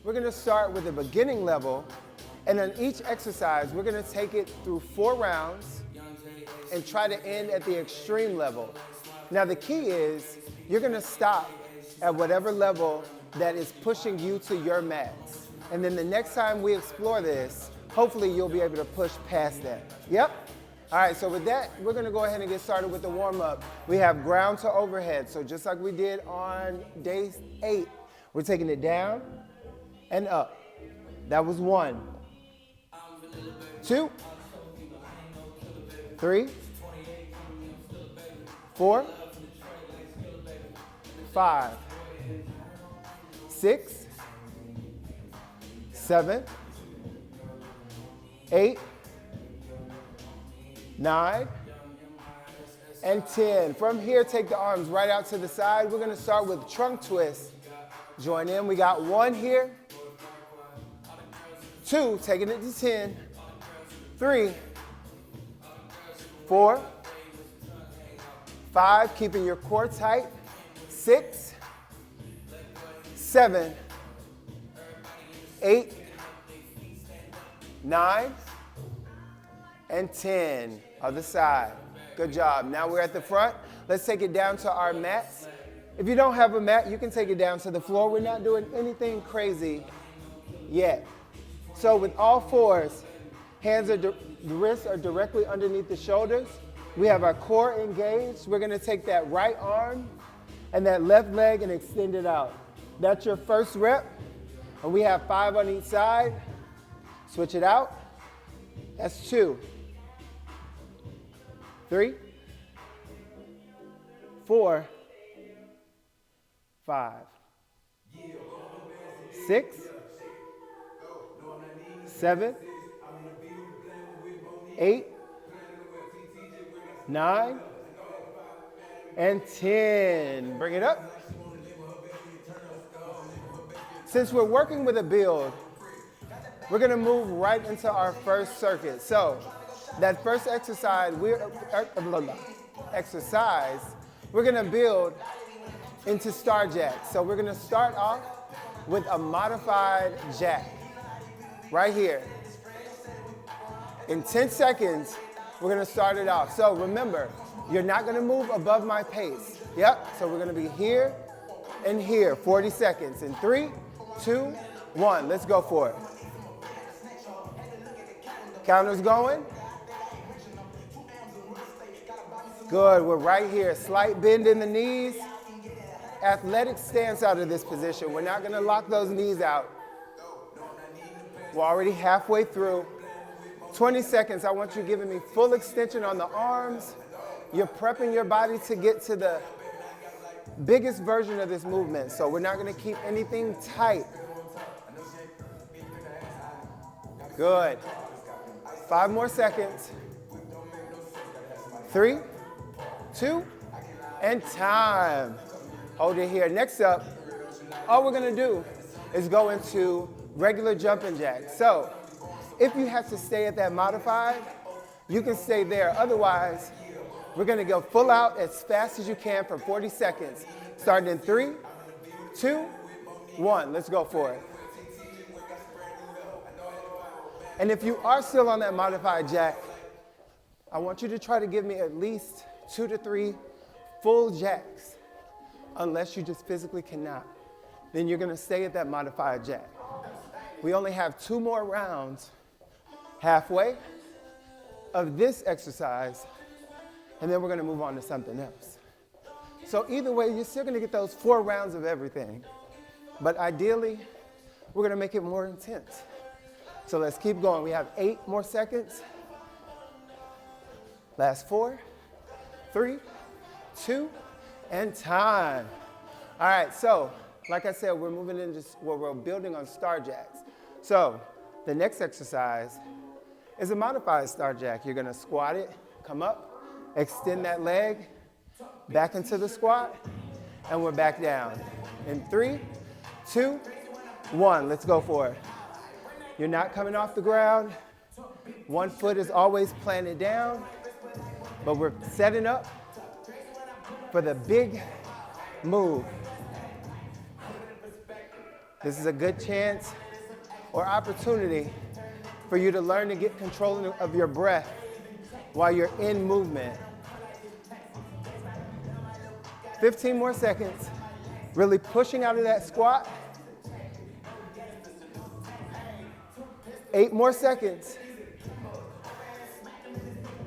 we're gonna start with a beginning level, and on each exercise, we're gonna take it through 4 rounds and try to end at the extreme level. Now the key is, you're gonna stop at whatever level that is pushing you to your max. And then the next time we explore this, hopefully you'll be able to push past that. Yep? All right, so with that, we're gonna go ahead and get started with the warm-up. We have ground to overhead, so just like we did on day 8, we're taking it down and up. That was 1, 2, 3, 4, 5, 6, 7, 8, 9, and 10. From here, take the arms right out to the side. We're gonna start with trunk twist. Join in, we got 1 here, 2, taking it to 10, 3, 4, 5, keeping your core tight, 6, 7, 8, 9, and 10. Other side. Good job. Now we're at the front. Let's take it down to our mats. If you don't have a mat, you can take it down to the floor. We're not doing anything crazy yet. So with all 4s, the wrists are directly underneath the shoulders. We have our core engaged. We're gonna take that right arm and that left leg and extend it out. That's your first rep. And we have 5 on each side. Switch it out. That's 2, 3, 4, 5, 6, 7, 8, 9, and 10. Bring it up. Since we're working with a build, we're gonna move right into our first circuit. So that first exercise, we're gonna build into star jack. So we're gonna start off with a modified jack, right here. In 10 seconds, we're gonna start it off. So remember, you're not gonna move above my pace. Yep, so we're gonna be here and here, 40 seconds. In 3, 2, 1, let's go for it. Counter's going. Good, we're right here. Slight bend in the knees. Athletic stance out of this position. We're not gonna lock those knees out. We're already halfway through. 20 seconds, I want you giving me full extension on the arms. You're prepping your body to get to the biggest version of this movement. So we're not gonna keep anything tight. Good. 5 more seconds. 3, 2, and time. Hold it here. Next up, all we're gonna do is go into regular jumping jacks. So if you have to stay at that modified, you can stay there. Otherwise, we're gonna go full out as fast as you can for 40 seconds. Starting in 3, 2, 1. Let's go for it. And if you are still on that modified jack, I want you to try to give me at least 2 to 3 full jacks, unless you just physically cannot. Then you're gonna stay at that modified jack. We only have 2 more rounds, halfway of this exercise, and then we're gonna move on to something else. So either way, you're still gonna get those 4 rounds of everything, but ideally, we're gonna make it more intense. So let's keep going. We have 8 more seconds. Last 4, 3, 2, and time. All right, so like I said, we're moving into where we're building on star jacks. So the next exercise is a modified star jack. You're gonna squat it, come up, extend that leg, back into the squat, and we're back down. In 3, 2, 1, let's go for it. You're not coming off the ground. 1 foot is always planted down, but we're setting up for the big move. This is a good chance or opportunity for you to learn to get control of your breath while you're in movement. 15 more seconds. Really pushing out of that squat. 8 more seconds.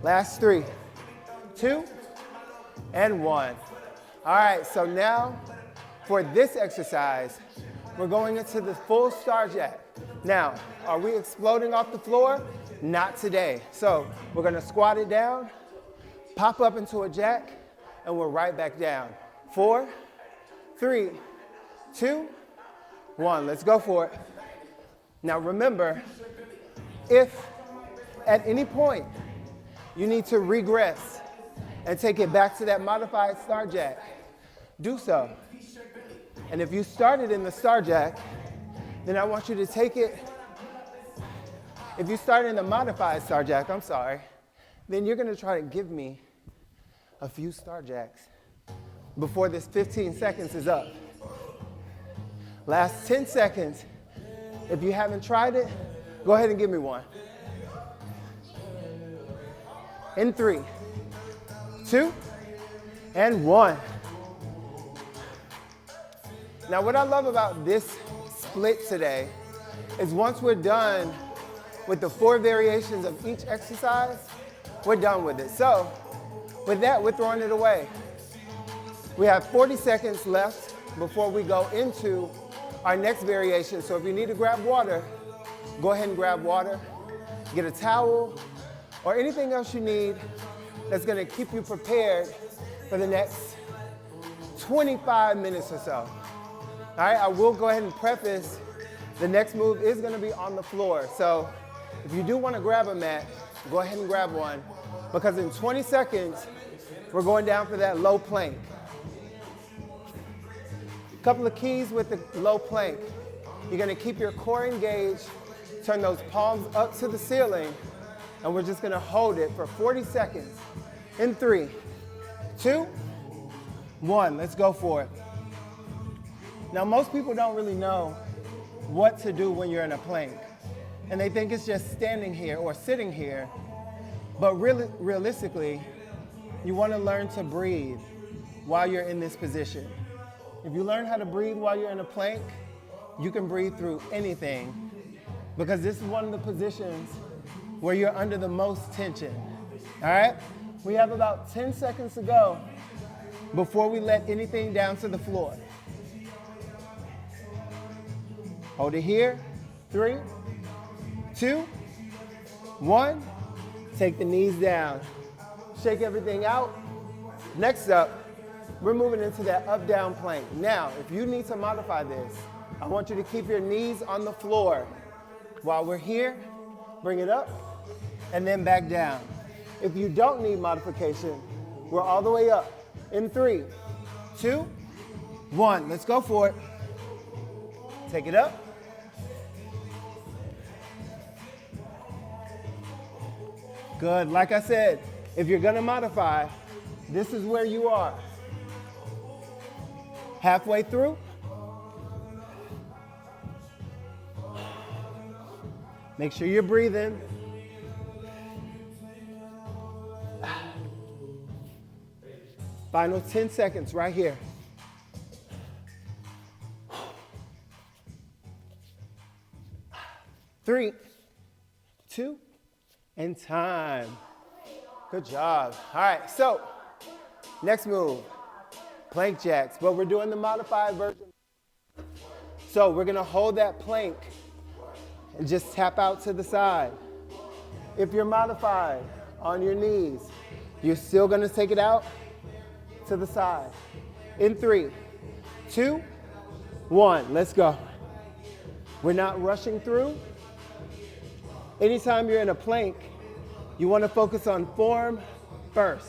Last 3, 2, and 1. All right, so now for this exercise, we're going into the full star jack. Now, are we exploding off the floor? Not today. So we're gonna squat it down, pop up into a jack, and we're right back down. 4, 3, 2, 1. Let's go for it. Now remember, if at any point you need to regress and take it back to that modified star jack, do so. And if you started in the star jack, then I want you to take it. If you start in the modified star jack, then you're gonna try to give me a few star jacks before this 15 seconds is up. Last 10 seconds. If you haven't tried it, go ahead and give me one. In 3, 2, and 1. Now what I love about this split today is once we're done with the 4 variations of each exercise, we're done with it. So with that, we're throwing it away. We have 40 seconds left before we go into our next variation. So if you need to grab water, go ahead and grab water. Get a towel or anything else you need that's gonna keep you prepared for the next 25 minutes or so. All right, I will go ahead and preface, the next move is gonna be on the floor. So if you do wanna grab a mat, go ahead and grab one, because in 20 seconds, we're going down for that low plank. A couple of keys with the low plank. You're gonna keep your core engaged, turn those palms up to the ceiling, and we're just gonna hold it for 40 seconds. In 3, 2, 1, let's go for it. Now, most people don't really know what to do when you're in a plank, and they think it's just standing here or sitting here, but really, realistically, you wanna learn to breathe while you're in this position. If you learn how to breathe while you're in a plank, you can breathe through anything, because this is one of the positions where you're under the most tension, all right? We have about 10 seconds to go before we let anything down to the floor. Hold it here, 3, 2, 1. Take the knees down. Shake everything out. Next up, we're moving into that up-down plank. Now, if you need to modify this, I want you to keep your knees on the floor. While we're here, bring it up, and then back down. If you don't need modification, we're all the way up. In 3, 2, 1, let's go for it. Take it up. Good, like I said, if you're gonna modify, this is where you are. Halfway through. Make sure you're breathing. Final 10 seconds right here. 3, 2, and time. Good job. All right, so next move, plank jacks, but we're doing the modified version. So we're gonna hold that plank and just tap out to the side. If you're modified on your knees, you're still gonna take it out to the side. In 3, 2, 1, let's go. We're not rushing through. Anytime you're in a plank, you want to focus on form first.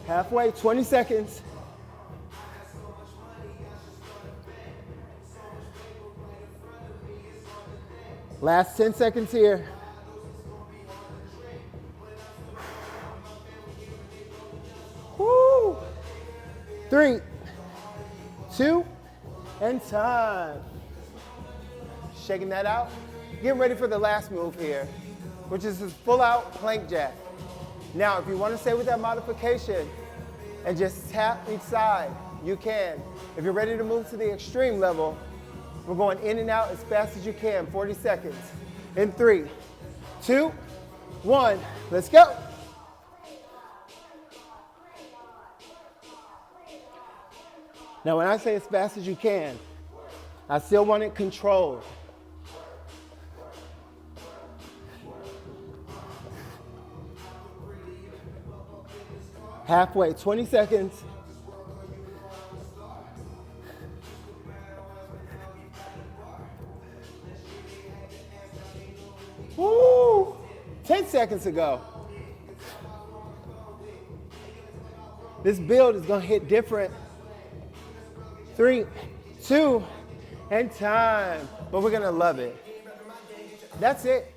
Halfway, 20 seconds. Last 10 seconds here. 3, 2, and time. Shaking that out. Getting ready for the last move here, which is this full out plank jack. Now, if you want to stay with that modification and just tap each side, you can. If you're ready to move to the extreme level, we're going in and out as fast as you can, 40 seconds. In 3, 2, 1, let's go. Now, when I say as fast as you can, I still want it controlled. Halfway, 20 seconds. Woo! 10 seconds to go. This build is gonna hit different. 3, 2, and time. But we're gonna love it. That's it.